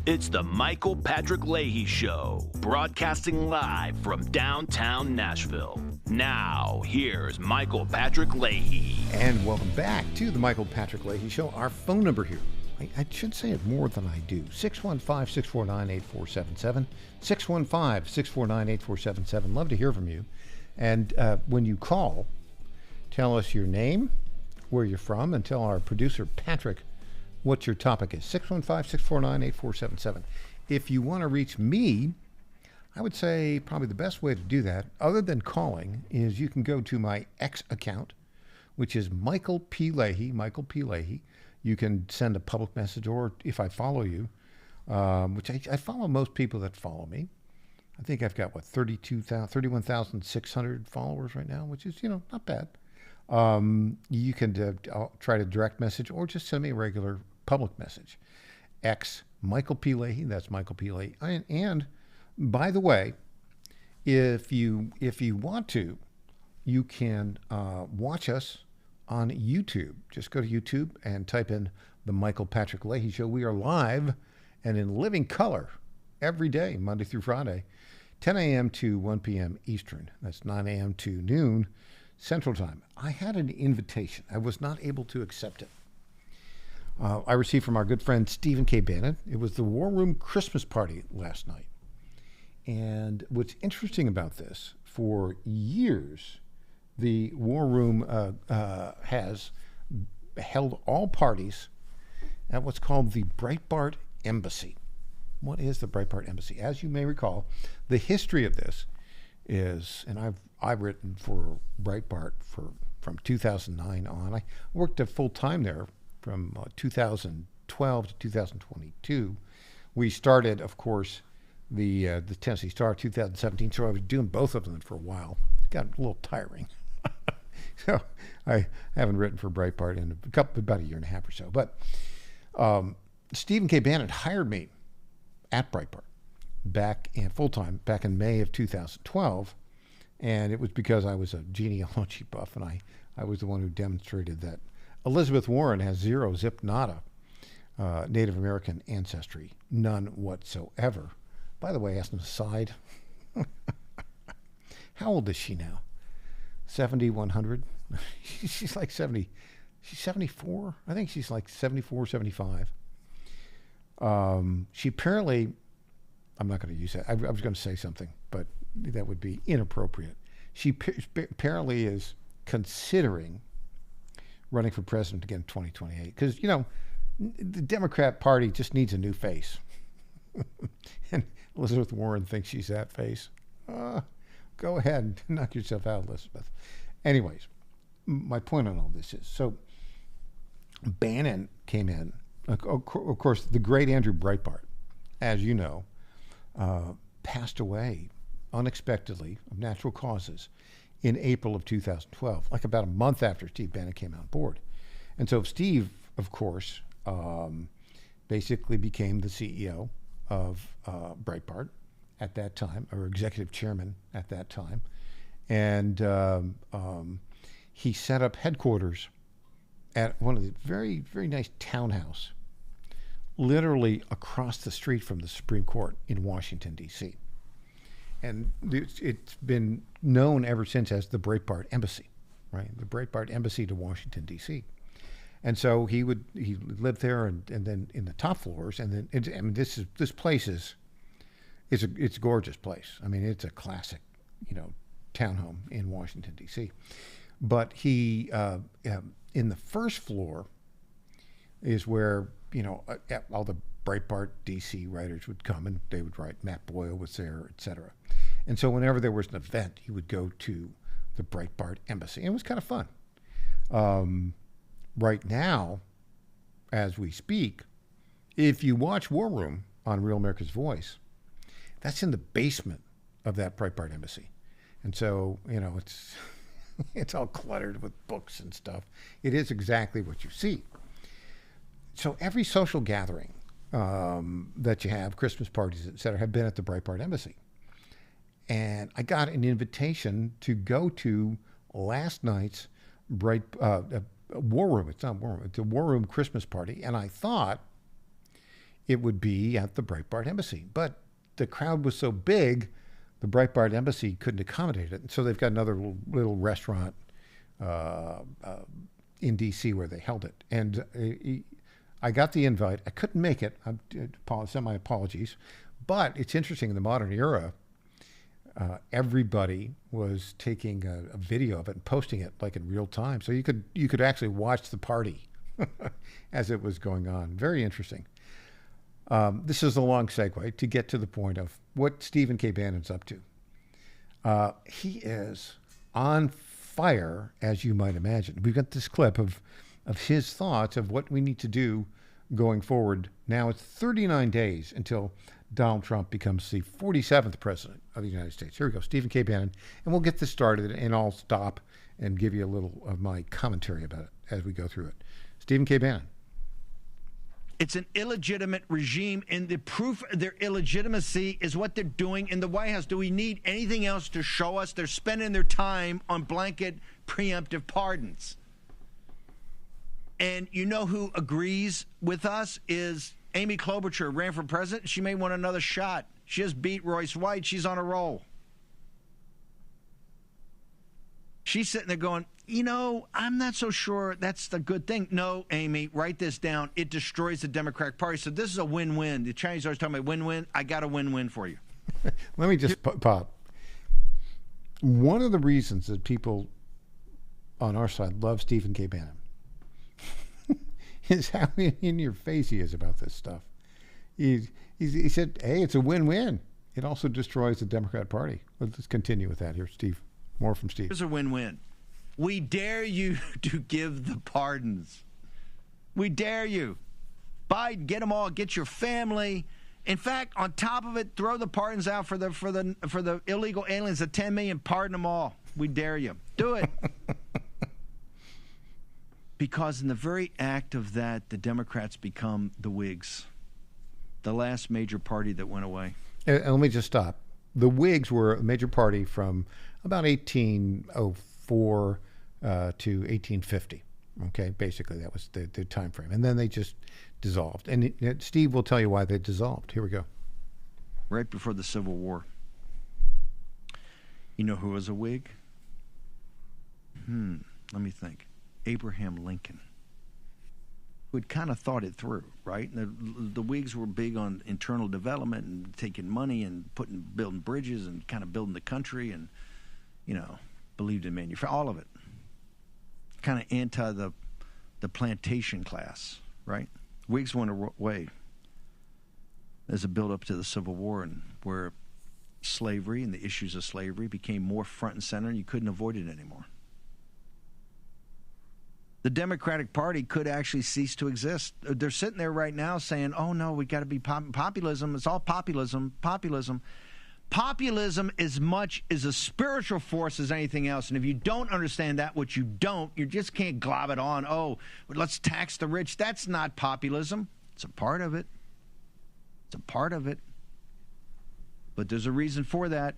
It's the Michael Patrick Leahy Show, broadcasting live from downtown Nashville. Now, here's Michael Patrick Leahy. And welcome back to the Michael Patrick Leahy Show. Our phone number here, I should say it more than I do, 615-649-8477, 615-649-8477. Love to hear from you. And when you call, tell us your name, where you're from, and tell our producer, Patrick, what your topic is. 615-649-8477. If you want to reach me, I would say probably the best way to do that, other than calling, is you can go to my X account, which is Michael P. Leahy, Michael P. Leahy. You can send a public message, or if I follow you, which I follow most people that follow me. I think I've got, 31,600 followers right now, which is, not bad. You can try to direct message or just send me a regular public message. X, Michael P. Leahy, that's Michael P. Leahy. And by the way, if you want to, you can watch us on YouTube. Just go to YouTube and type in the Michael Patrick Leahy Show. We are live and in living color every day, Monday through Friday, 10 a.m. to 1 p.m. Eastern. That's 9 a.m. to noon Central Time. I had an invitation. I was not able to accept it. I received from our good friend Stephen K. Bannon. It was the War Room Christmas party last night. And what's interesting about this, for years, the War Room has held all parties at what's called the Breitbart Embassy. What is the Breitbart Embassy? As you may recall, the history of this is, and I've written for Breitbart from 2009 on. I worked full time there from 2012 to 2022. We started, of course, the Tennessee Star 2017, so I was doing both of them for a while. Got a little tiring. So I haven't written for Breitbart in about a year and a half or so. But Stephen K. Bannon hired me at Breitbart full-time back in May of 2012. And it was because I was a genealogy buff, and I was the one who demonstrated that Elizabeth Warren has zero zip nada Native American ancestry, none whatsoever. By the way, as an aside, how old is she now? 70, 100? She's like 70. She's 74? I think she's like 74, 75. She apparently, I'm not going to use that. I was going to say something, but that would be inappropriate. She apparently is considering running for president again in 2028. Because, the Democrat Party just needs a new face. And Elizabeth Warren thinks she's that face. Go ahead and knock yourself out, Elizabeth. Anyways, my point on all this is, so Bannon came in. Of course, the great Andrew Breitbart, as you know, passed away unexpectedly of natural causes in April of 2012, like about a month after Steve Bannon came on board. And so Steve, of course, basically became the CEO of Breitbart at that time, or executive chairman at that time. And he set up headquarters at one of the very, very nice townhouse, literally across the street from the Supreme Court in Washington, D.C. And it's been known ever since as the Breitbart Embassy, right? The Breitbart Embassy to Washington, D.C. And so he lived there, and then in the top floors, and then this place is it's a gorgeous place. I mean, it's a classic, townhome in Washington, D.C. But he in the first floor is where all the Breitbart D.C. writers would come, and they would write. Matt Boyle was there, etc. And so whenever there was an event, he would go to the Breitbart Embassy. And it was kind of fun. Right now, as we speak, if you watch War Room on Real America's Voice, that's in the basement of that Breitbart Embassy. And so, it's all cluttered with books and stuff. It is exactly what you see. So every social gathering that you have, Christmas parties, et cetera, have been at the Breitbart Embassy. And I got an invitation to go to last night's War Room. It's not War Room. It's a War Room Christmas party. And I thought it would be at the Breitbart Embassy. But the crowd was so big, the Breitbart Embassy couldn't accommodate it. And so they've got another little restaurant in D.C. where they held it. And I got the invite. I couldn't make it. I send my apologies. But it's interesting, in the modern era, everybody was taking a video of it and posting it like in real time. So you could actually watch the party as it was going on. Very interesting. This is a long segue to get to the point of what Stephen K. Bannon's up to. He is on fire, as you might imagine. We've got this clip of his thoughts of what we need to do going forward. Now it's 39 days until Donald Trump becomes the 47th president of the United States. Here we go, Stephen K. Bannon, and we'll get this started, and I'll stop and give you a little of my commentary about it as we go through it. Stephen K. Bannon. It's an illegitimate regime, and the proof of their illegitimacy is what they're doing in the White House. Do we need anything else to show us they're spending their time on blanket preemptive pardons? And you know who agrees with us is Amy Klobuchar, ran for president. She may want another shot. She just beat Royce White. She's on a roll. She's sitting there going, I'm not so sure that's the good thing. No, Amy, write this down. It destroys the Democratic Party. So this is a win-win. The Chinese are always talking about win-win. I got a win-win for you. Let me just pop. One of the reasons that people on our side love Stephen K. Bannon is how in your face he is about this stuff. He said, hey, it's a win-win. It also destroys the Democrat Party. Let's continue with that here, Steve. More from Steve. Here's a win-win. We dare you to give the pardons. We dare you. Biden, get them all. Get your family. In fact, on top of it, throw the pardons out for the illegal aliens. The 10 million, pardon them all. We dare you. Do it. Because in the very act of that, the Democrats become the Whigs, the last major party that went away. And let me just stop. The Whigs were a major party from about 1804 to 1850. Okay, basically that was the time frame. And then they just dissolved. And Steve will tell you why they dissolved. Here we go. Right before the Civil War. You know who was a Whig? Let me think. Abraham Lincoln, who had kind of thought it through, right? The Whigs were big on internal development and taking money and building bridges and kind of building the country and, believed in manufacturing, all of it. Kind of anti the plantation class, right? Whigs went away as a build-up to the Civil War, and where slavery and the issues of slavery became more front and center, and you couldn't avoid it anymore. The Democratic Party could actually cease to exist. They're sitting there right now saying, oh, no, we got to be populism. It's all populism. Populism as much is a spiritual force as anything else. And if you don't understand that, what you don't, you just can't glob it on. Oh, let's tax the rich. That's not populism. It's a part of it. It's a part of it. But there's a reason for that.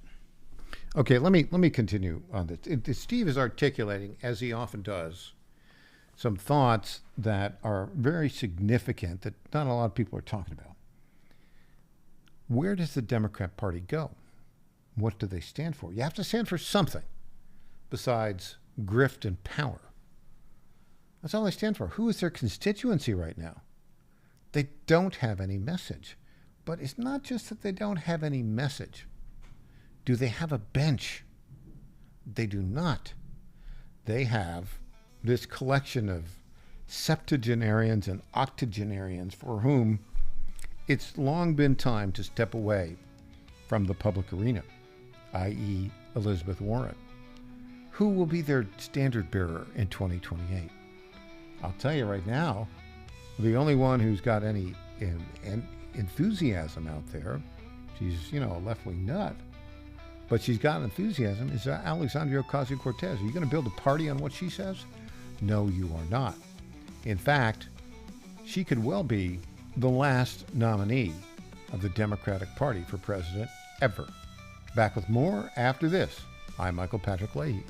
Okay, let me continue on this. Steve is articulating, as he often does, some thoughts that are very significant that not a lot of people are talking about. Where does the Democrat Party go? What do they stand for? You have to stand for something besides grift and power. That's all they stand for. Who is their constituency right now? They don't have any message. But it's not just that they don't have any message. Do they have a bench? They do not. They have this collection of septuagenarians and octogenarians for whom it's long been time to step away from the public arena, i.e. Elizabeth Warren. Who will be their standard bearer in 2028? I'll tell you right now, the only one who's got any enthusiasm out there, she's, a left-wing nut, but she's got enthusiasm, is Alexandria Ocasio-Cortez. Are you going to build a party on what she says? No, you are not. In fact, she could well be the last nominee of the Democratic Party for president ever. Back with more after this. I'm Michael Patrick Leahy.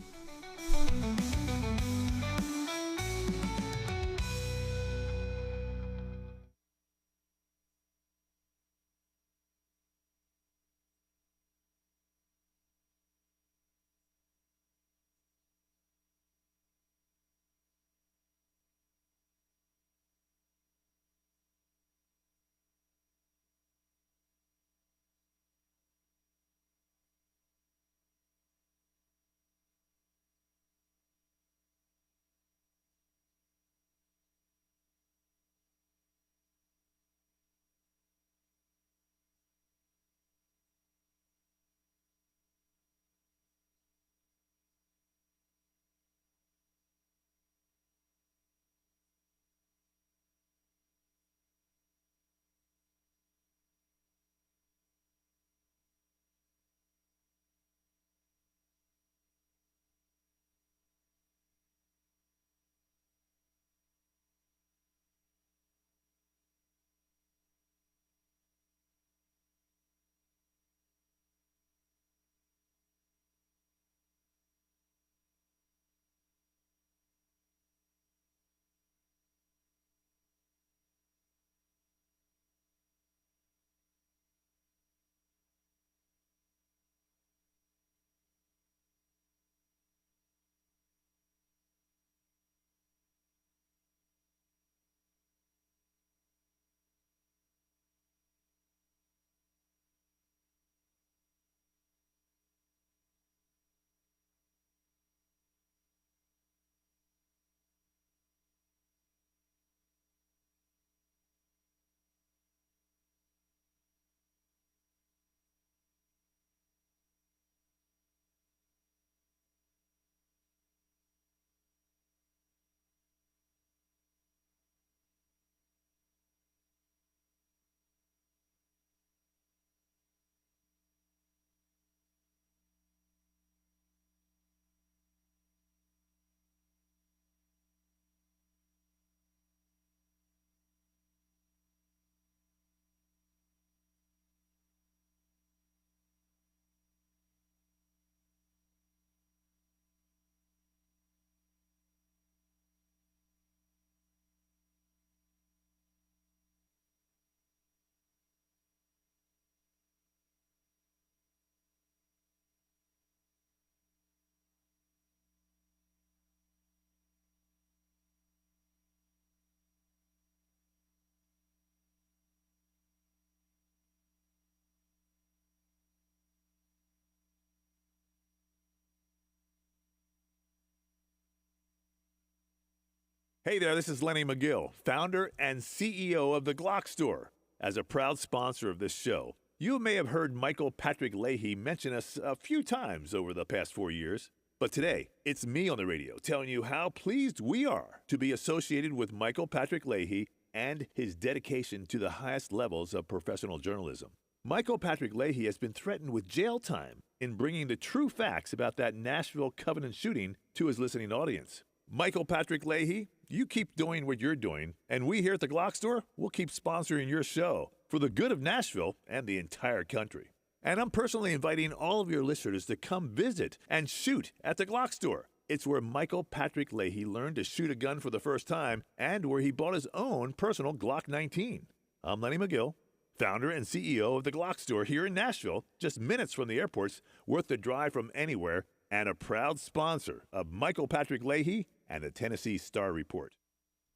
Hey there, this is Lenny McGill, founder and CEO of the Glock Store. As a proud sponsor of this show, you may have heard Michael Patrick Leahy mention us a few times over the past 4 years. But today, it's me on the radio telling you how pleased we are to be associated with Michael Patrick Leahy and his dedication to the highest levels of professional journalism. Michael Patrick Leahy has been threatened with jail time in bringing the true facts about that Nashville Covenant shooting to his listening audience. Michael Patrick Leahy, you keep doing what you're doing, and we here at the Glock Store will keep sponsoring your show for the good of Nashville and the entire country. And I'm personally inviting all of your listeners to come visit and shoot at the Glock Store. It's where Michael Patrick Leahy learned to shoot a gun for the first time and where he bought his own personal Glock 19. I'm Lenny McGill, founder and CEO of the Glock Store here in Nashville, just minutes from the airports, worth the drive from anywhere, and a proud sponsor of Michael Patrick Leahy and the Tennessee Star Report.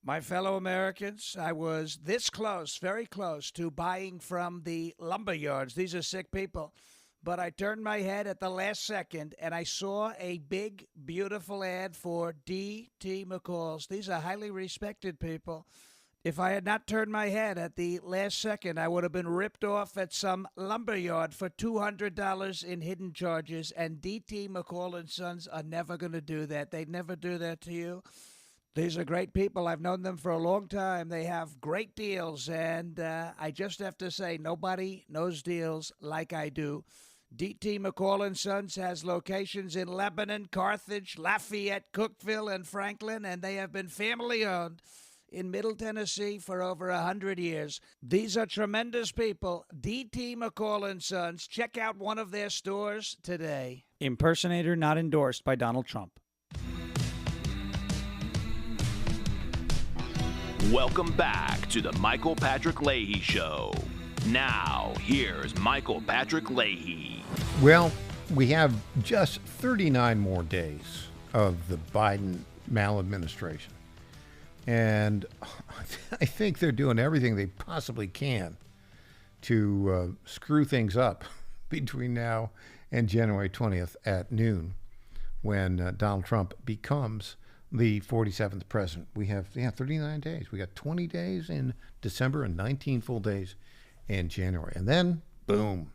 My fellow Americans, I was this close, very close, to buying from the lumber yards. These are sick people. But I turned my head at the last second, and I saw a big, beautiful ad for D.T. McCall's. These are highly respected people. If I had not turned my head at the last second, I would have been ripped off at some lumber yard for $200 in hidden charges, and D.T. McCall and Sons are never going to do that. They'd never do that to you. These are great people. I've known them for a long time. They have great deals, and I just have to say, nobody knows deals like I do. D.T. McCall & Sons has locations in Lebanon, Carthage, Lafayette, Cookeville, and Franklin, and they have been family-owned in Middle Tennessee for over 100 years. These are tremendous people. D.T. McCall & Sons. Check out one of their stores today. Impersonator not endorsed by Donald Trump. Welcome back to the Michael Patrick Leahy Show. Now, here's Michael Patrick Leahy. Well, we have just 39 more days of the Biden maladministration. And I think they're doing everything they possibly can to screw things up between now and January 20th at noon when Donald Trump becomes the 47th president. We have 39 days. We got 20 days in December and 19 full days in January. And then, boom,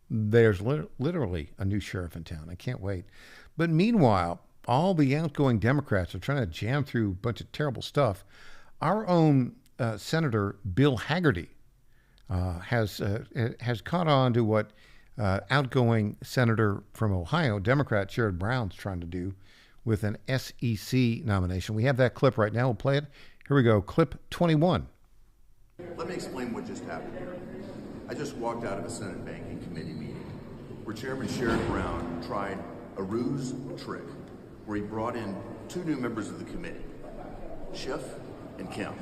there's literally a new sheriff in town. I can't wait. But meanwhile, all the outgoing Democrats are trying to jam through a bunch of terrible stuff. Our own Senator Bill Hagerty has caught on to what outgoing Senator from Ohio, Democrat Sherrod Brown's trying to do with an SEC nomination. We have that clip right now. We'll play it. Here we go. Clip 21. Let me explain what just happened here. I just walked out of a Senate Banking Committee meeting where Chairman Sherrod Brown tried a ruse trick where he brought in two new members of the committee, Schiff and Kim.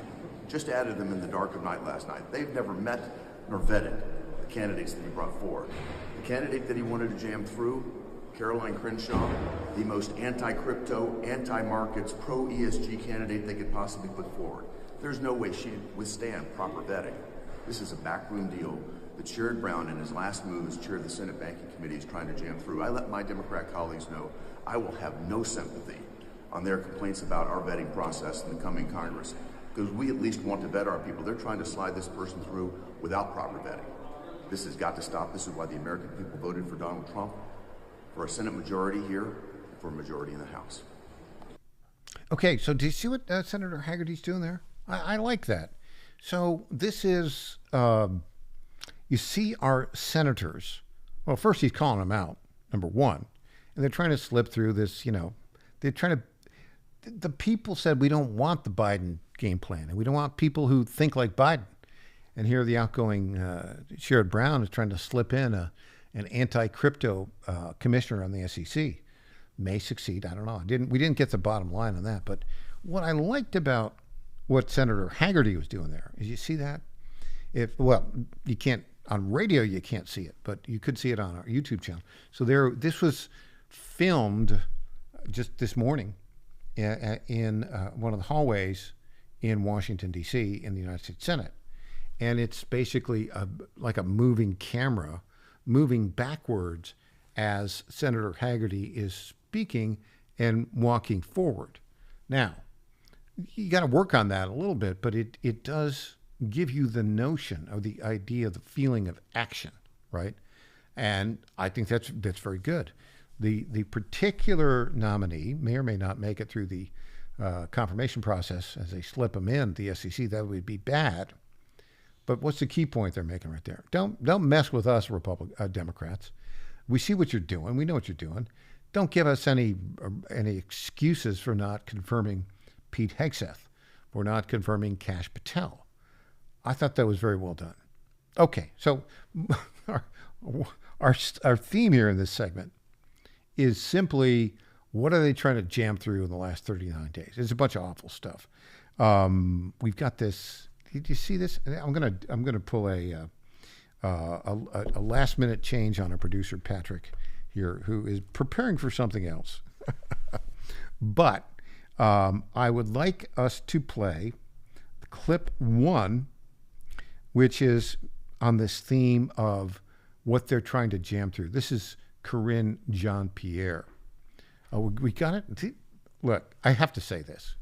Just added them in the dark of night last night. They've never met nor vetted the candidates that he brought forward. The candidate that he wanted to jam through, Caroline Crenshaw, the most anti-crypto, anti-markets, pro-ESG candidate they could possibly put forward. There's no way she'd withstand proper vetting. This is a backroom deal that Sherrod Brown, in his last move as chair of the Senate Banking Committee, is trying to jam through. I let my Democrat colleagues know I will have no sympathy on their complaints about our vetting process in the coming Congress, because we at least want to vet our people. They're trying to slide this person through without proper vetting. This has got to stop. This is why the American people voted for Donald Trump, for a Senate majority here, and for a majority in the House. Okay, so do you see what Senator Hagerty's doing there? I like that. So this is, you see our senators, well, first he's calling them out, number one, and they're trying to slip through this, they're trying to, the people said we don't want the Biden game plan, and we don't want people who think like Biden. And here the outgoing Sherrod Brown is trying to slip in an anti-crypto commissioner on the SEC. May succeed. I don't know. We didn't get the bottom line on that. But what I liked about what Senator Hagerty was doing there is, you see that? You can't on radio. You can't see it, but you could see it on our YouTube channel. So this was filmed just this morning in one of the hallways in Washington D.C. in the United States Senate, and it's basically like a moving camera, moving backwards as Senator Hagerty is speaking and walking forward. Now, you got to work on that a little bit, but it does give you the notion of the idea, the feeling of action, right? And I think that's very good. The particular nominee may or may not make it through the confirmation process as they slip them in the SEC. That would be bad. But what's the key point they're making right there? Don't mess with us, Democrats. We see what you're doing. We know what you're doing. Don't give us any excuses for not confirming Pete Hegseth, for not confirming Kash Patel. I thought that was very well done. Okay, so our theme here in this segment is simply, what are they trying to jam through in the last 39 days? It's a bunch of awful stuff. We've got this. Did you see this? I'm gonna pull a last minute change on our producer Patrick here, who is preparing for something else. But I would like us to play clip 1, which is on this theme of what they're trying to jam through. This is Corinne Jean-Pierre. We got it. Look, I have to say this.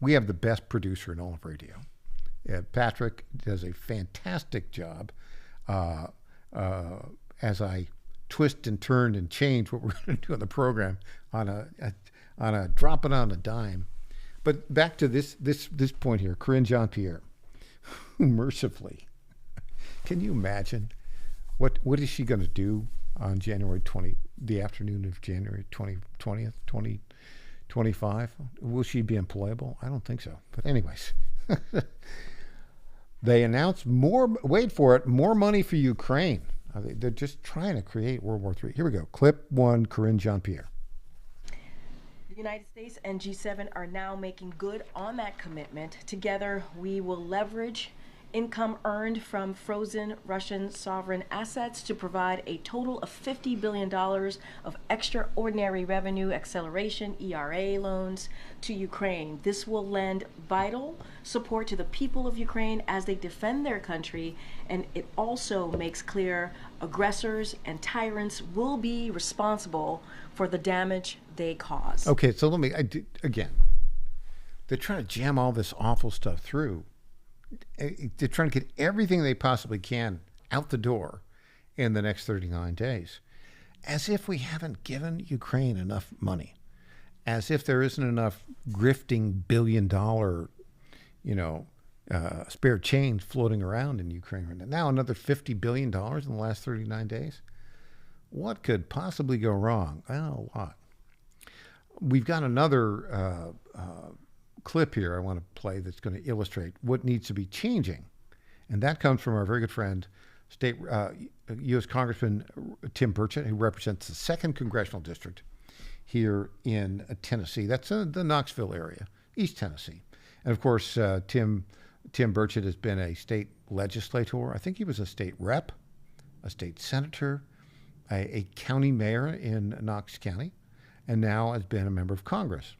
We have the best producer in all of radio. Patrick does a fantastic job as I twist and turn and change what we're going to do on the program on a drop it on a dime. But back to this point here, Corinne Jean-Pierre, mercifully, can you imagine what is she going to do on January 20, the afternoon of January 20th, 2025? Will she be employable? I don't think so. But anyways. They announced more money for Ukraine. They're just trying to create World War III. Here we go. Clip 1, Corinne Jean-Pierre. The United States and G7 are now making good on that commitment. Together, we will leverage income earned from frozen Russian sovereign assets to provide a total of $50 billion of extraordinary revenue acceleration, ERA loans, to Ukraine. This will lend vital support to the people of Ukraine as they defend their country, and it also makes clear aggressors and tyrants will be responsible for the damage they cause. Okay, so again, they're trying to jam all this awful stuff through. They're trying to get everything they possibly can out the door in the next 39 days, as if we haven't given Ukraine enough money, as if there isn't enough grifting billion-dollar, spare change floating around in Ukraine right now. Now another $50 billion in the last 39 days. What could possibly go wrong? Well, a lot. We've got another clip here I want to play that's going to illustrate what needs to be changing. And that comes from our very good friend, U.S. Congressman Tim Burchett, who represents the 2nd Congressional District here in Tennessee. That's the Knoxville area, East Tennessee. And of course, Tim Burchett has been a state legislator. I think he was a state rep, a state senator, a county mayor in Knox County, and now has been a member of Congress.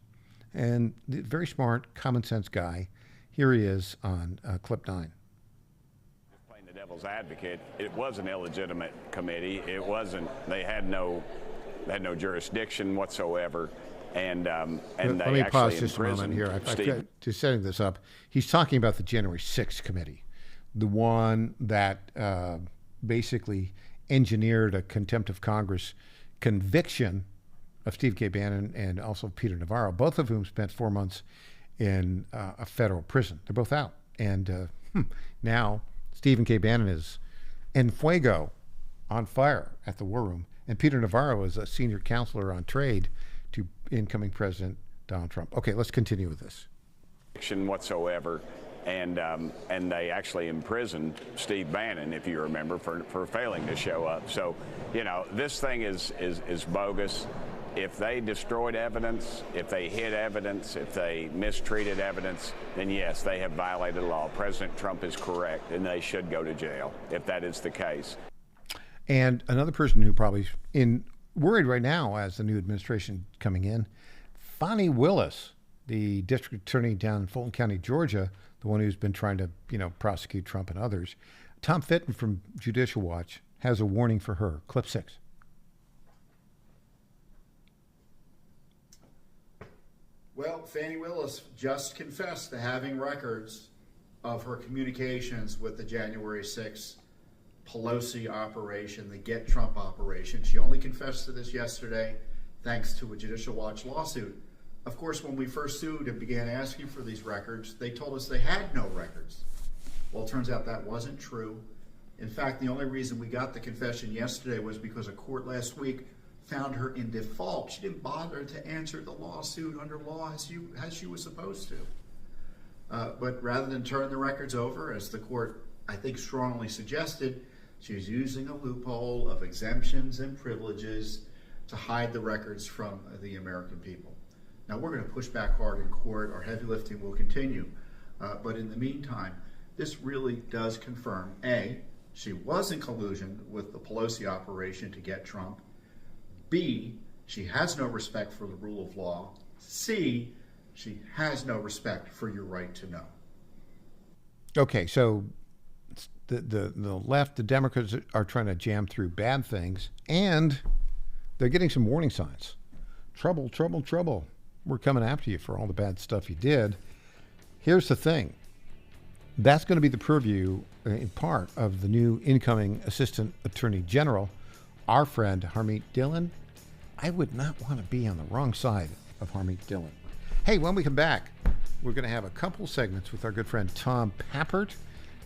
And very smart, common sense guy. Here he is on clip 9. Playing the devil's advocate, it was an illegitimate committee. It wasn't. They had no jurisdiction whatsoever. And let me pause just a moment here. Just setting this up. He's talking about the January 6th committee, the one that basically engineered a contempt of Congress conviction of Steve K. Bannon and also Peter Navarro, both of whom spent 4 months in a federal prison. They're both out. And now Stephen K. Bannon is en fuego, on fire at the War Room. And Peter Navarro is a senior counselor on trade to incoming President Donald Trump. Okay, let's continue with this. Whatsoever. And they actually imprisoned Steve Bannon, if you remember, for failing to show up. So, this thing is bogus. If they destroyed evidence, if they hid evidence, if they mistreated evidence, then yes, they have violated the law. President Trump is correct, and they should go to jail if that is the case. And another person who probably worried right now as the new administration coming in, Fani Willis, the district attorney down in Fulton County, Georgia, the one who's been trying to, prosecute Trump and others. Tom Fitton from Judicial Watch has a warning for her. Clip 6. Well, Fani Willis just confessed to having records of her communications with the January 6th Pelosi operation, the Get Trump operation. She only confessed to this yesterday thanks to a Judicial Watch lawsuit. Of course, when we first sued and began asking for these records, they told us they had no records. Well, it turns out that wasn't true. In fact, the only reason we got the confession yesterday was because a court last week found her in default. She didn't bother to answer the lawsuit under law as she was supposed to. But rather than turn the records over, as the court, I think, strongly suggested, she's using a loophole of exemptions and privileges to hide the records from the American people. Now, we're going to push back hard in court. Our heavy lifting will continue. But in the meantime, this really does confirm, A, she was in collusion with the Pelosi operation to get Trump. B, she has no respect for the rule of law. C, she has no respect for your right to know. Okay, so the left, the Democrats are trying to jam through bad things, and they're getting some warning signs. Trouble, trouble, trouble. We're coming after you for all the bad stuff you did. Here's the thing. That's going to be the purview, in part, of the new incoming Assistant Attorney General, our friend Harmeet Dillon. I would not want to be on the wrong side of Harmeet Dillon. Hey, when we come back, we're going to have a couple segments with our good friend Tom Pappert.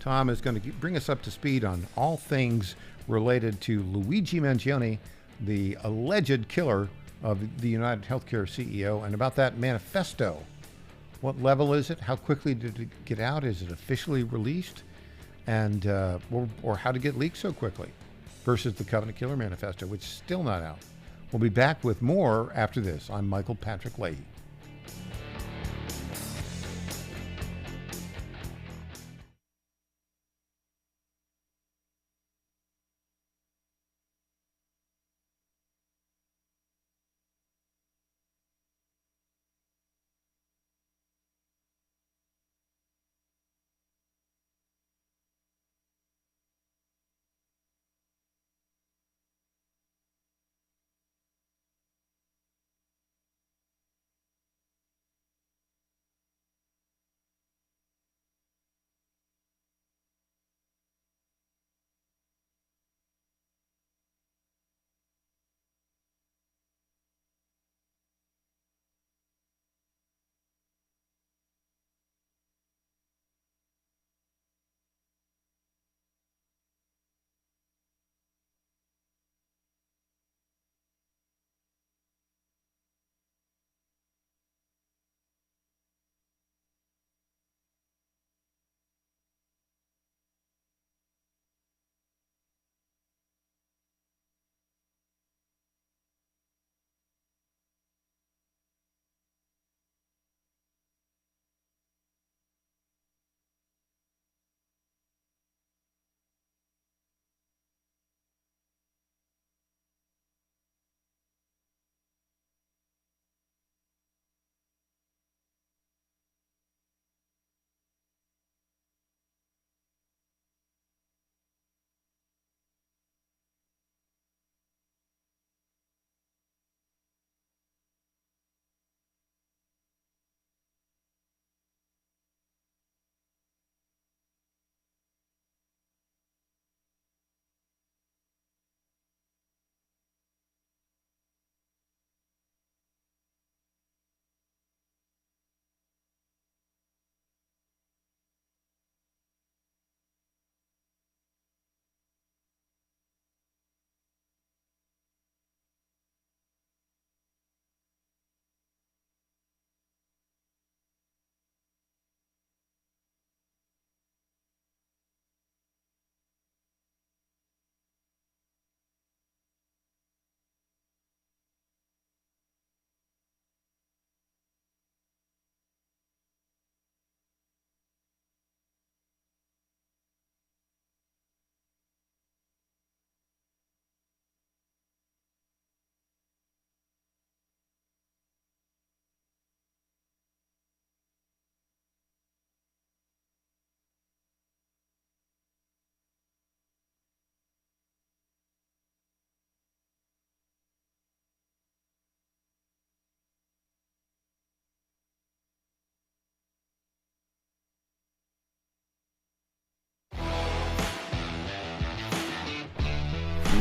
Tom is going to bring us up to speed on all things related to Luigi Mangione, the alleged killer of the United Healthcare CEO, and about that manifesto. What level is it? How quickly did it get out? Is it officially released? And or how to get leaked so quickly versus the Covenant Killer Manifesto, which is still not out. We'll be back with more after this. I'm Michael Patrick Leahy.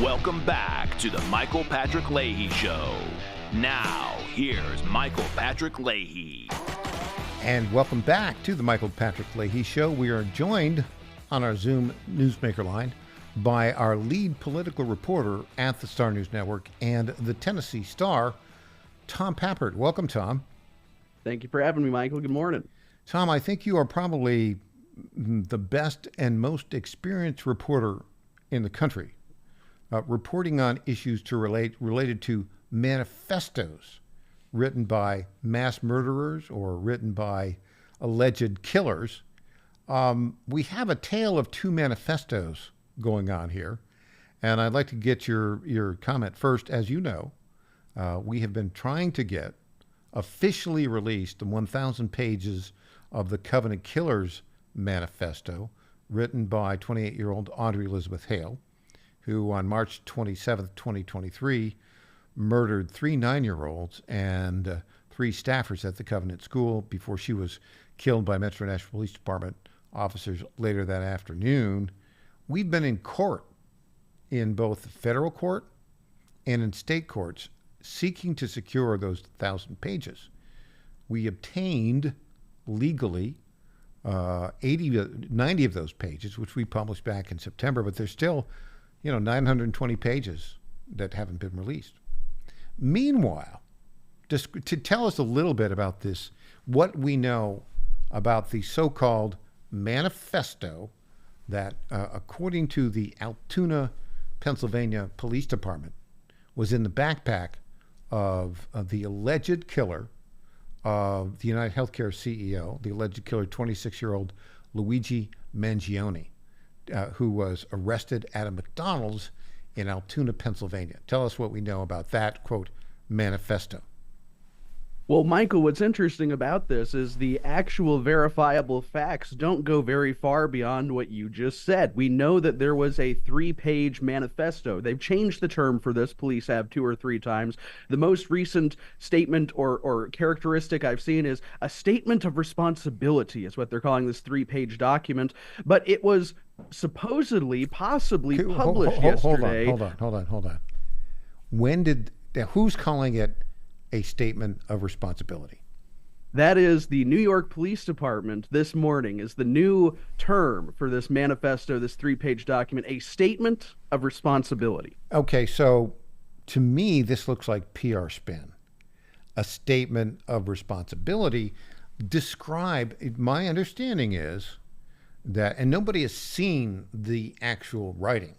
Welcome back to the Michael Patrick Leahy Show. Now, here's Michael Patrick Leahy. And welcome back to the Michael Patrick Leahy Show. We are joined on our Zoom Newsmaker line by our lead political reporter at the Star News Network and the Tennessee Star, Tom Pappert. Welcome, Tom. Thank you for having me, Michael. Good morning. Tom, I think you are probably the best and most experienced reporter in the country, reporting on issues related to manifestos written by mass murderers or written by alleged killers. We have a tale of two manifestos going on here, and I'd like to get your comment first. As you know, we have been trying to get officially released the 1,000 pages of the Covenant Killers Manifesto, written by 28-year-old Audrey Elizabeth Hale, who on March 27th, 2023, murdered 3 9-year-olds and 3 staffers at the Covenant School before she was killed by Metro Nashville Police Department officers later that afternoon. We've been in court, in both federal court and in state courts, seeking to secure those 1,000 pages. We obtained legally 90 of those pages, which we published back in September, but there's still, 920 pages that haven't been released. Meanwhile, just to tell us a little bit about this, what we know about the so-called manifesto that, according to the Altoona, Pennsylvania Police Department, was in the backpack of the alleged killer of the United Healthcare CEO, the alleged killer, 26-year-old Luigi Mangione, who was arrested at a McDonald's in Altoona, Pennsylvania. Tell us what we know about that, quote, manifesto. Well, Michael, what's interesting about this is the actual verifiable facts don't go very far beyond what you just said. We know that there was a 3-page manifesto. They've changed the term for this. Police have 2 or 3 times. The most recent statement or characteristic I've seen is a statement of responsibility is what they're calling this 3-page document. But it was supposedly, possibly published yesterday. Hold on. Who's calling it a statement of responsibility? That is the New York Police Department this morning is the new term for this manifesto, this 3-page document, a statement of responsibility. Okay, so to me, this looks like PR spin. A statement of responsibility. My understanding is that, and nobody has seen the actual writing,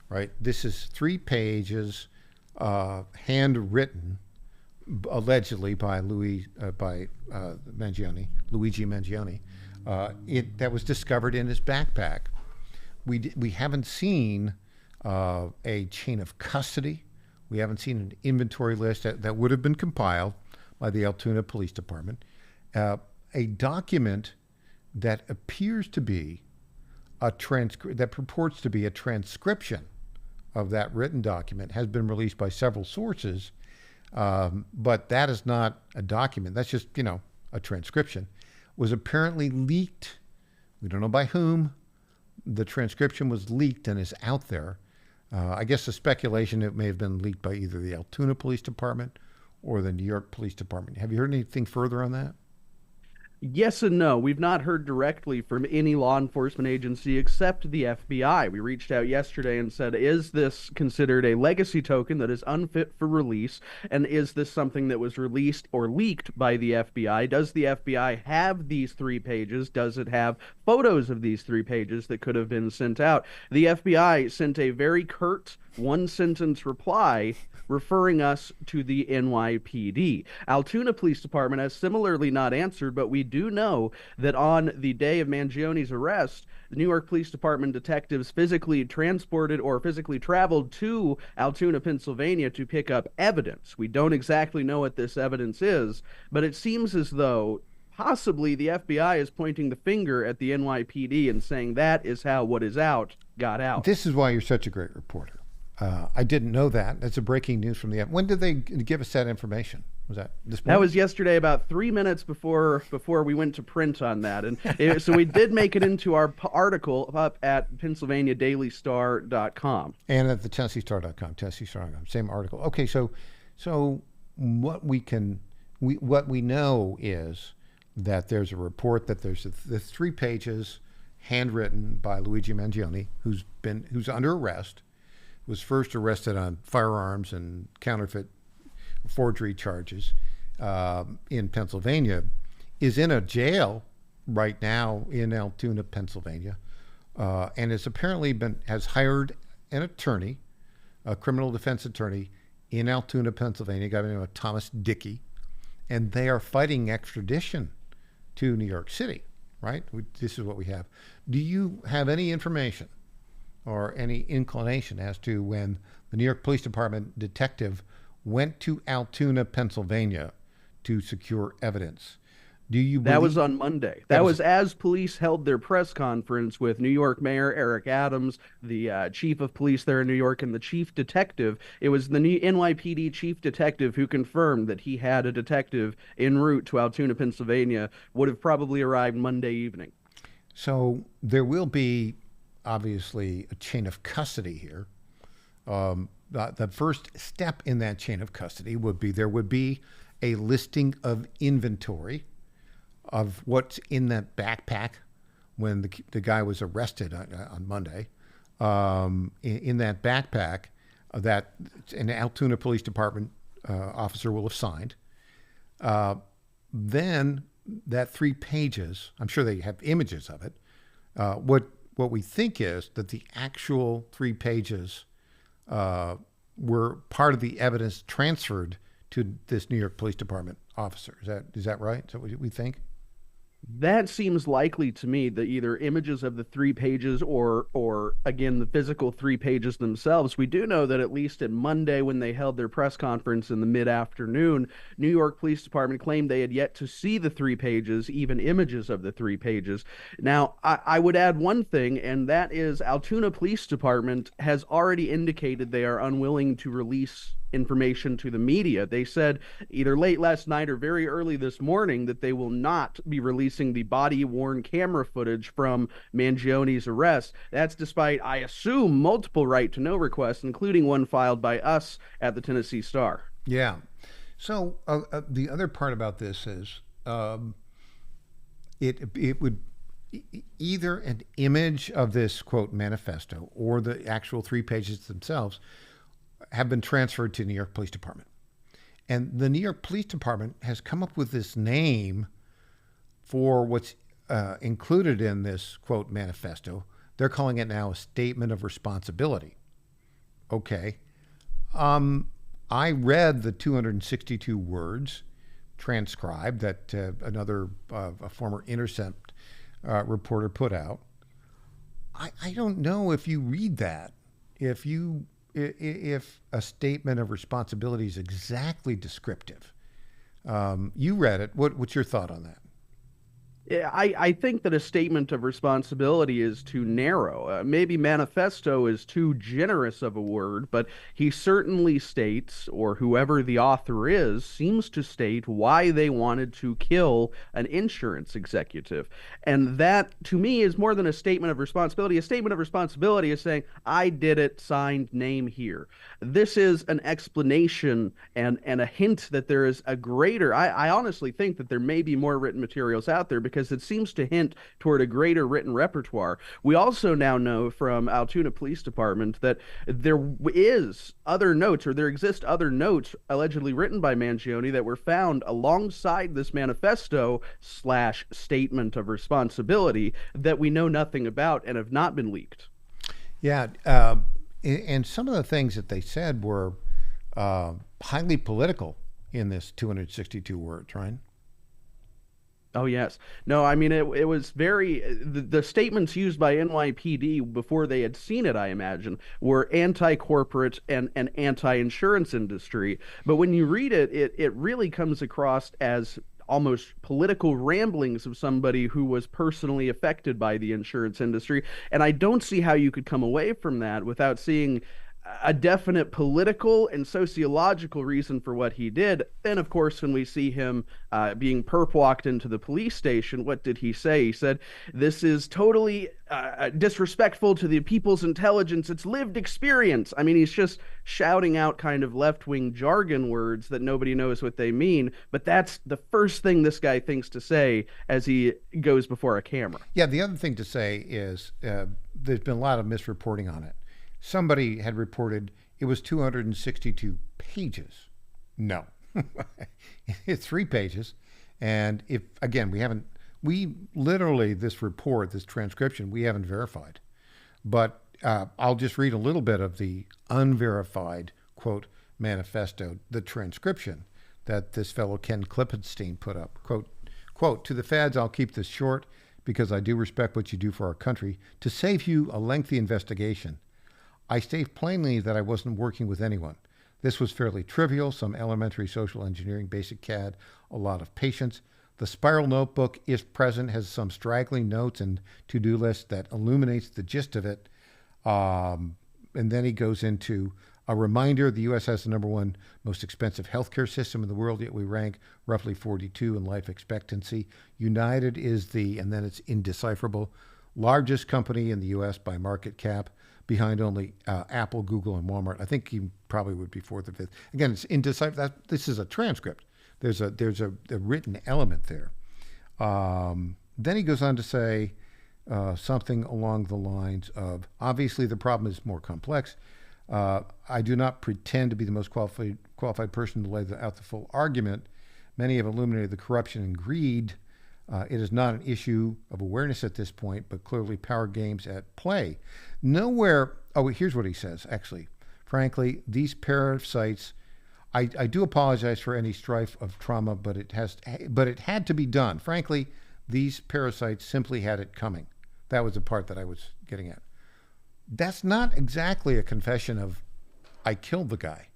right? This is 3 pages, handwritten, allegedly by Luigi Mangione, that was discovered in his backpack. We haven't seen a chain of custody. We haven't seen an inventory list that would have been compiled by the Altoona Police Department. A document that appears to be that purports to be a transcription of that written document has been released by several sources. But that is not a document. That's just, a transcription. Was apparently leaked. We don't know by whom. The transcription was leaked and is out there. I guess the speculation, it may have been leaked by either the Altoona Police Department or the New York Police Department. Have you heard anything further on that? Yes and no. We've not heard directly from any law enforcement agency except the FBI. We reached out yesterday and said, is this considered a legacy token that is unfit for release? And is this something that was released or leaked by the FBI? Does the FBI have these 3 pages? Does it have photos of these 3 pages that could have been sent out? The FBI sent a very curt 1-sentence reply referring us to the NYPD. Altoona Police Department has similarly not answered, but we do know that on the day of Mangione's arrest, the New York Police Department detectives physically transported or physically traveled to Altoona, Pennsylvania to pick up evidence. We don't exactly know what this evidence is, but it seems as though possibly the FBI is pointing the finger at the NYPD and saying that is how what is out got out. This is why you're such a great reporter. I didn't know that. That's a breaking news from the. When did they give us that information? Was that this morning? That was yesterday, about 3 minutes before we went to print on that, and so we did make it into our article up at PennsylvaniaDailyStar.com and at the TennesseeStar.com, TennesseeStar.com, same article. Okay, so what we know is that there's a report that there's the 3 pages handwritten by Luigi Mangione, who's under arrest, was first arrested on firearms and counterfeit forgery charges in Pennsylvania, is in a jail right now in Altoona, Pennsylvania, and has hired an attorney, a criminal defense attorney in Altoona, Pennsylvania, a guy by the name of Thomas Dickey, and they are fighting extradition to New York City, right? This is what we have. Do you have any information or any inclination as to when the New York Police Department detective went to Altoona, Pennsylvania to secure evidence? Do you believe... That was on Monday. That was as police held their press conference with New York Mayor Eric Adams, the chief of police there in New York, and the chief detective. It was the new NYPD chief detective who confirmed that he had a detective en route to Altoona, Pennsylvania, would have probably arrived Monday evening. So there will be, obviously, a chain of custody here. The first step in that chain of custody would be a listing of inventory of what's in that backpack when the guy was arrested on Monday. In that backpack that an Altoona Police Department officer will have signed. Then that 3 pages, I'm sure they have images of it. What we think is that the actual 3 pages were part of the evidence transferred to this New York Police Department officer. Is that right? Is that what we think? That seems likely to me, that either images of the 3 pages or again, the physical 3 pages themselves. We do know that at least at Monday, when they held their press conference in the mid-afternoon, New York Police Department claimed they had yet to see the 3 pages, even images of the 3 pages. Now, I would add one thing, and that is Altoona Police Department has already indicated they are unwilling to release information to the media. They said either late last night or very early this morning that they will not be releasing the body-worn camera footage from Mangione's arrest. That's despite, I assume, multiple right-to-know requests, including one filed by us at the Tennessee Star. Yeah. So the other part about this is it would either an image of this, quote, manifesto or the actual 3 pages themselves have been transferred to New York Police Department. And the New York Police Department has come up with this name for what's included in this, quote, manifesto. They're calling it now a statement of responsibility. Okay. I read the 262 words transcribed that another a former Intercept reporter put out. I don't know if you read that, if a statement of responsibility is exactly descriptive. You read it. What's your thought on that? I think that a statement of responsibility is too narrow. Maybe manifesto is too generous of a word, but he certainly states, or whoever the author is, seems to state why they wanted to kill an insurance executive. And that, to me, is more than a statement of responsibility. A statement of responsibility is saying, I did it, signed, name here. This is an explanation and a hint that there is a greater, I honestly think that there may be more written materials out there, because it seems to hint toward a greater written repertoire. We also now know from Altoona Police Department that there exist other notes allegedly written by Mangione that were found alongside this manifesto / statement of responsibility that we know nothing about and have not been leaked. Yeah, and some of the things that they said were highly political in this 262 words, right? Oh, yes. No, I mean, it was very, the statements used by NYPD before they had seen it, I imagine, were anti-corporate and anti-insurance industry. But when you read it, it really comes across as almost political ramblings of somebody who was personally affected by the insurance industry. And I don't see how you could come away from that without seeing a definite political and sociological reason for what he did. Then, of course, when we see him being perp walked into the police station, what did he say? He said, "This is totally disrespectful to the people's intelligence. It's lived experience." I mean, he's just shouting out kind of left-wing jargon words that nobody knows what they mean, but that's the first thing this guy thinks to say as he goes before a camera. Yeah, the other thing to say is there's been a lot of misreporting on it. Somebody had reported it was 262 pages. No, it's 3 pages. And if, again, we literally, this report, this transcription, we haven't verified. But I'll just read a little bit of the unverified, quote, manifesto, the transcription that this fellow Ken Klippenstein put up. Quote, "To the feds, I'll keep this short because I do respect what you do for our country. To save you a lengthy investigation, I state plainly that I wasn't working with anyone. This was fairly trivial, some elementary social engineering, basic CAD, a lot of patience. The spiral notebook, if present, has some straggling notes and to-do list that illuminates the gist of it." And then he goes into a reminder, the U.S. has the #1 most expensive healthcare system in the world, yet we rank roughly 42 in life expectancy. United is the, and then it's indecipherable, largest company in the U.S. by market cap, behind only Apple, Google, and Walmart. I think he probably would be 4th or 5th. Again, it's indecipherable. This is a transcript. There's a written element there. Then he goes on to say something along the lines of, obviously the problem is more complex. I do not pretend to be the most qualified person to lay out the full argument. Many have illuminated the corruption and greed. It is not an issue of awareness at this point, but clearly power games at play. Nowhere, here's what he says, actually. Frankly, these parasites, I do apologize for any strife of trauma, but it had to be done. Frankly, these parasites simply had it coming. That was the part that I was getting at. That's not exactly a confession of, I killed the guy.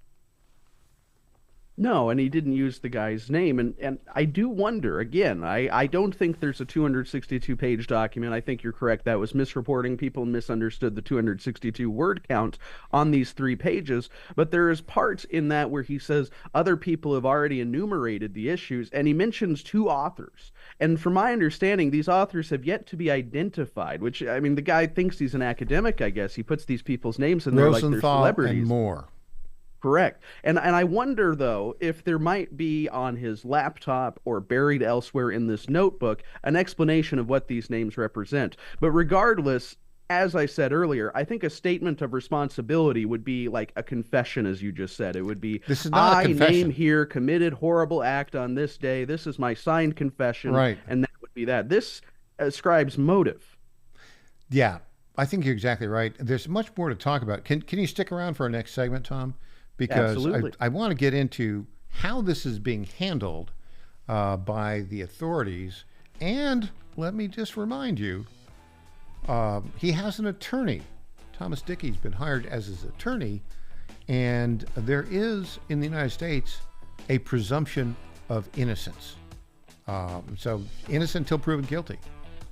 No, and he didn't use the guy's name. And I do wonder, again, I don't think there's a 262-page document. I think you're correct. That was misreporting. People misunderstood the 262 word count on these 3 pages. But there is parts in that where he says other people have already enumerated the issues, and he mentions 2 authors. And from my understanding, these authors have yet to be identified, which, I mean, the guy thinks he's an academic, I guess. He puts these people's names in there like they're celebrities. And more. Correct. And I wonder, though, if there might be on his laptop or buried elsewhere in this notebook an explanation of what these names represent. But regardless, as I said earlier, I think a statement of responsibility would be like a confession, as you just said. It would be, this is not a confession. Name here, committed horrible act on this day. This is my signed confession. Right. And that would be that. This ascribes motive. Yeah, I think you're exactly right. There's much more to talk about. Can you stick around for our next segment, Tom? Because I want to get into how this is being handled by the authorities. And let me just remind you, he has an attorney. Thomas Dickey's been hired as his attorney. And there is, in the United States, a presumption of innocence. So innocent until proven guilty.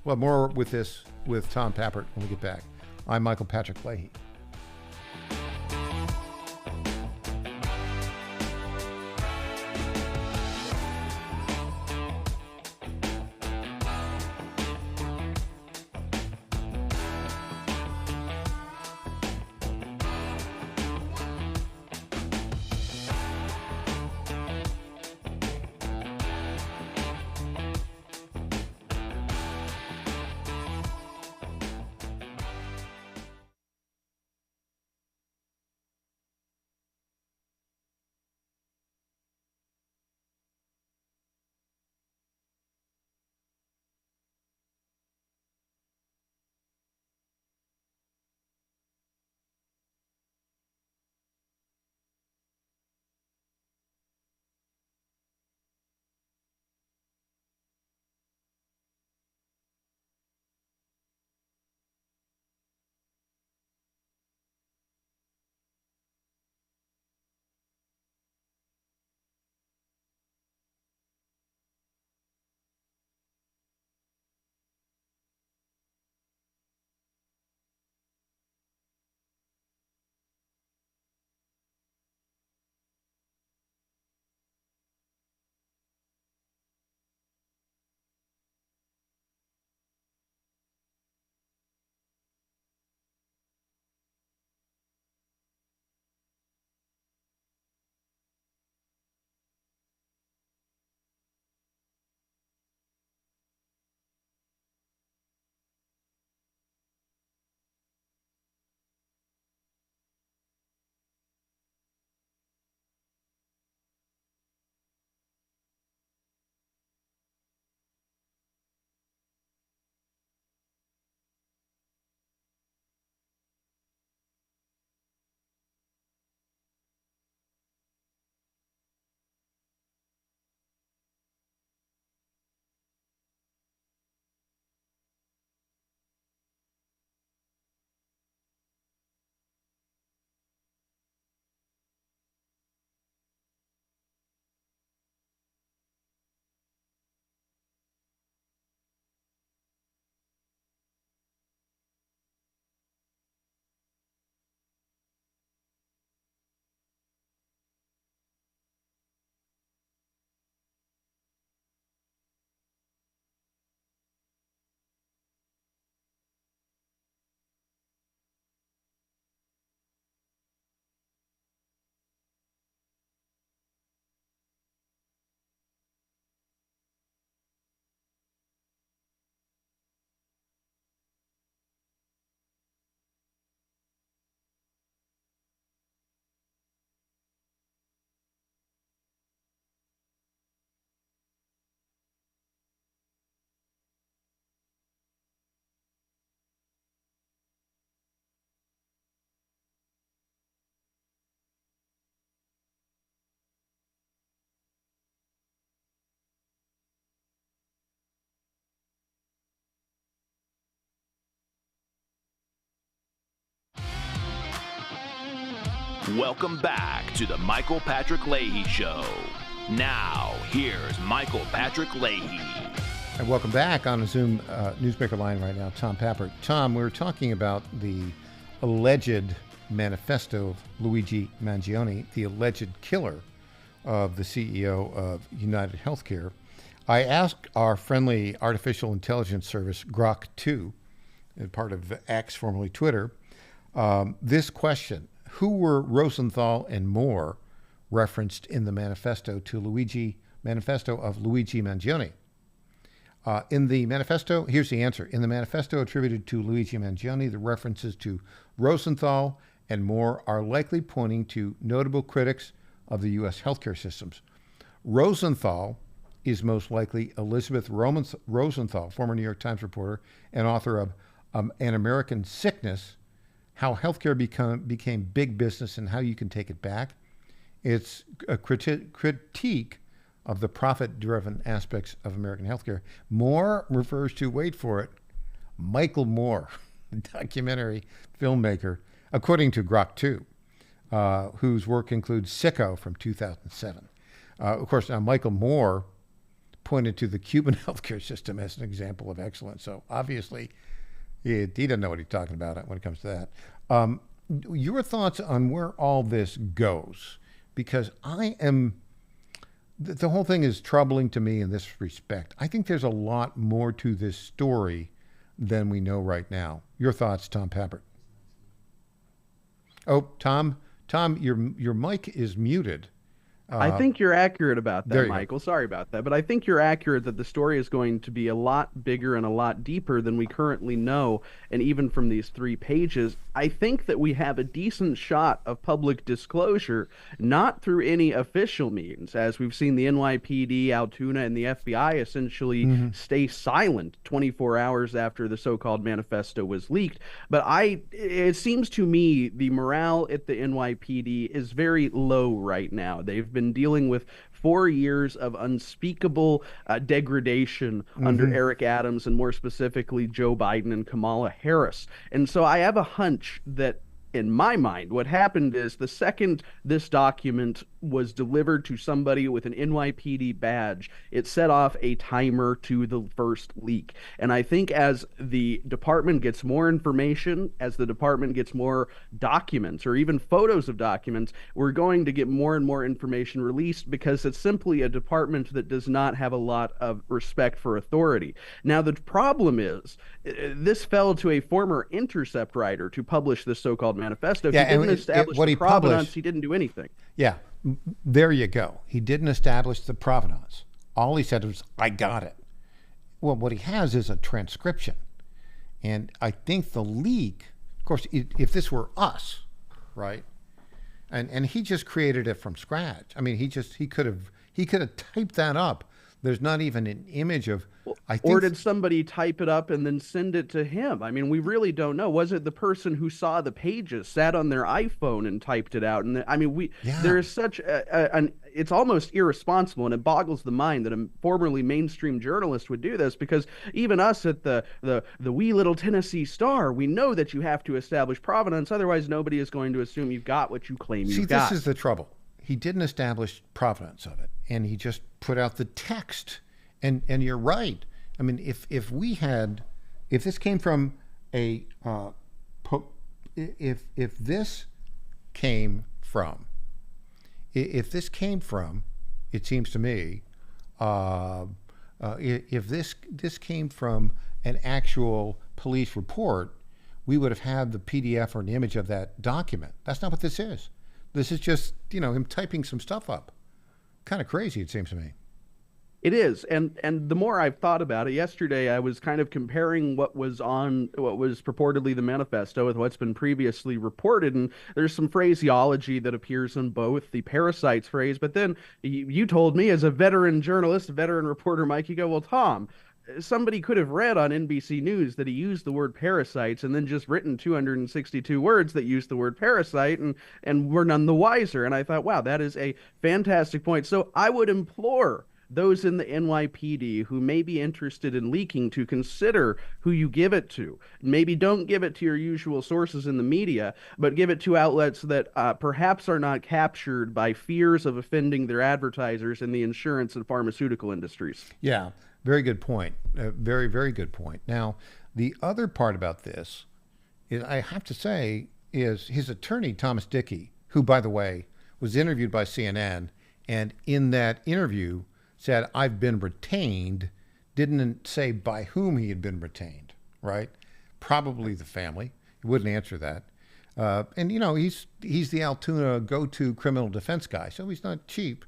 Well, more with this with Tom Pappert when we get back. I'm Michael Patrick Leahy. Welcome back to the Michael Patrick Leahy Show. Now, here's Michael Patrick Leahy. And welcome back on a Zoom newsmaker line right now, Tom Pappert. Tom, we're talking about the alleged manifesto of Luigi Mangione, the alleged killer of the CEO of United Healthcare. I asked our friendly artificial intelligence service, Grok 2, part of X, formerly Twitter, this question: who were Rosenthal and Moore referenced in the manifesto of Luigi Mangione? In the manifesto, here's the answer. In the manifesto attributed to Luigi Mangione, the references to Rosenthal and Moore are likely pointing to notable critics of the U.S. healthcare systems. Rosenthal is most likely Elizabeth Rosenthal, former New York Times reporter and author of An American Sickness, How Healthcare Became Big Business and How You Can Take It Back. It's a critique of the profit-driven aspects of American healthcare. Moore refers to, wait for it, Michael Moore, documentary filmmaker, according to Grok 2, whose work includes Sicko from 2007. Of course, now Michael Moore pointed to the Cuban healthcare system as an example of excellence. So obviously, he doesn't know what he's talking about when it comes to that. Your thoughts on where all this goes? Because the whole thing is troubling to me in this respect. I think there's a lot more to this story than we know right now. Your thoughts, Tom Pappert? Oh, Tom, your mic is muted. I think you're accurate about that, Michael. Go. Sorry about that. But I think you're accurate that the story is going to be a lot bigger and a lot deeper than we currently know. And even from these 3 pages, I think that we have a decent shot of public disclosure, not through any official means, as we've seen the NYPD, Altoona, and the FBI essentially stay silent 24 hours after the so-called manifesto was leaked. But it seems to me the morale at the NYPD is very low right now. They've been dealing with 4 years of unspeakable degradation under Eric Adams and more specifically Joe Biden and Kamala Harris. And so I have a hunch that in my mind, what happened is the second this document was delivered to somebody with an NYPD badge, it set off a timer to the first leak. And I think as the department gets more information, as the department gets more documents or even photos of documents, we're going to get more and more information released because it's simply a department that does not have a lot of respect for authority. Now, the problem is this fell to a former Intercept writer to publish this so-called manifesto. Yeah, he didn't establish what the he provenance. published, he didn't do anything. Yeah, there you go. He didn't establish the provenance. All he said was, I got it. Well, what he has is a transcription. And I think the leak, of course, if this were us, right? And he just created it from scratch. I mean, he could have typed that up. There's not even an image of. Or did somebody type it up and then send it to him? I mean, we really don't know. Was it the person who saw the pages, sat on their iPhone and typed it out? And I mean, there is such it's almost irresponsible, and it boggles the mind that a formerly mainstream journalist would do this, because even us at the wee little Tennessee Star, we know that you have to establish provenance. Otherwise, nobody is going to assume you've got what you claim you've got. See, this is the trouble. He didn't establish provenance of it, and he just put out the text. And you're right. I mean, if this came from if this came from, it seems to me, if this came from an actual police report, we would have had the PDF or an image of that document. That's not what this is. This is just, him typing some stuff up. Kind of crazy, it seems to me. It is, and the more I've thought about it, yesterday I was kind of comparing what was purportedly the manifesto with what's been previously reported, and there's some phraseology that appears in both, the parasites phrase, but then you told me as a veteran journalist, a veteran reporter, Mike, you go, well, Tom, somebody could have read on NBC News that he used the word parasites and then just written 262 words that used the word parasite, and we're none the wiser. And I thought, wow, that is a fantastic point. So I would implore those in the NYPD who may be interested in leaking to consider who you give it to. Maybe don't give it to your usual sources in the media, but give it to outlets that perhaps are not captured by fears of offending their advertisers in the insurance and pharmaceutical industries. Yeah, very good point. Very, very good point. Now, the other part about this is, I have to say, is his attorney, Thomas Dickey, who, by the way, was interviewed by CNN, and in that interview said, "I've been retained," didn't say by whom he had been retained, right? Probably the family. He wouldn't answer that. And, you know, he's the Altoona go-to criminal defense guy, so he's not cheap.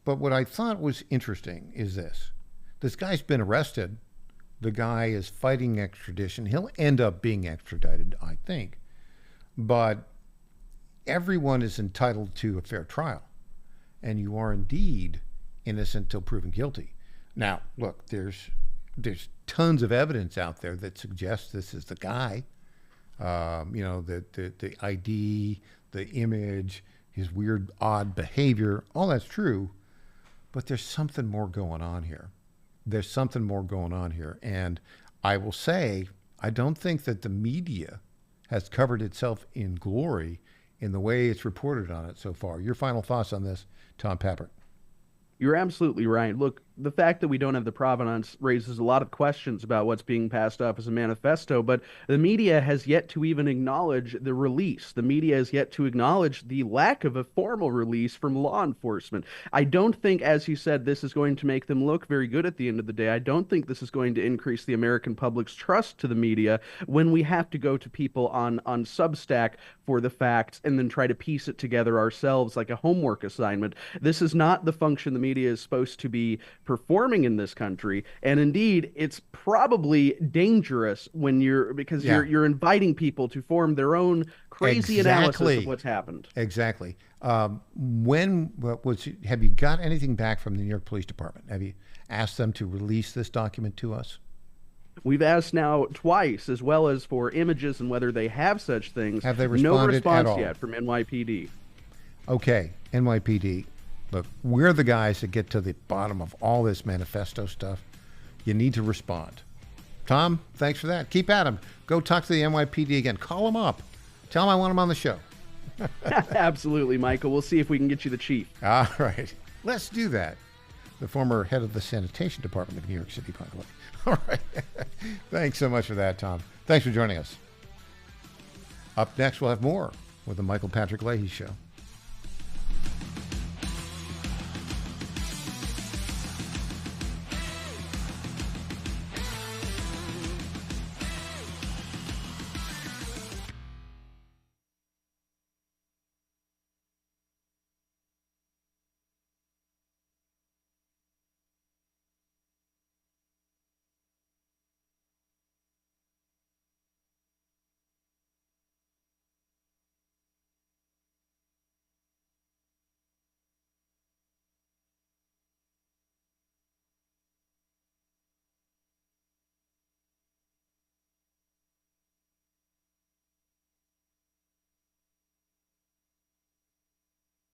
But what I thought was interesting is this. This guy's been arrested. The guy is fighting extradition. He'll end up being extradited, I think. But everyone is entitled to a fair trial. And you are indeed innocent till proven guilty. Now, look, there's tons of evidence out there that suggests this is the guy. You know, the ID, the image, his weird, odd behavior, all that's true. But there's something more going on here. There's something more going on here. And I will say, I don't think that the media has covered itself in glory in the way it's reported on it so far. Your final thoughts on this, Tom Pappert? You're absolutely right. Look, the fact that we don't have the provenance raises a lot of questions about what's being passed off as a manifesto, but the media has yet to even acknowledge the release. The media has yet to acknowledge the lack of a formal release from law enforcement. I don't think, as you said, this is going to make them look very good at the end of the day. I don't think this is going to increase the American public's trust to the media when we have to go to people on Substack for the facts and then try to piece it together ourselves like a homework assignment. This is not the function the media is supposed to be performing in this country, and indeed it's probably dangerous when you're inviting people to form their own crazy analysis of what's happened. Exactly. Have you got anything back from the New York Police Department? Have you asked them to release this document to us? We've asked now twice, as well as for images and whether they have such things. Have they responded No response at all? yet from NYPD. Okay, NYPD. Look, we're the guys that get to the bottom of all this manifesto stuff. You need to respond. Tom, thanks for that. Keep at him. Go talk to the NYPD again. Call him up. Tell him I want him on the show. Absolutely, Michael. We'll see if we can get you the chief. All right. Let's do that. The former head of the sanitation department of New York City, by the way. All right. Thanks so much for that, Tom. Thanks for joining us. Up next, we'll have more with the Michael Patrick Leahy Show.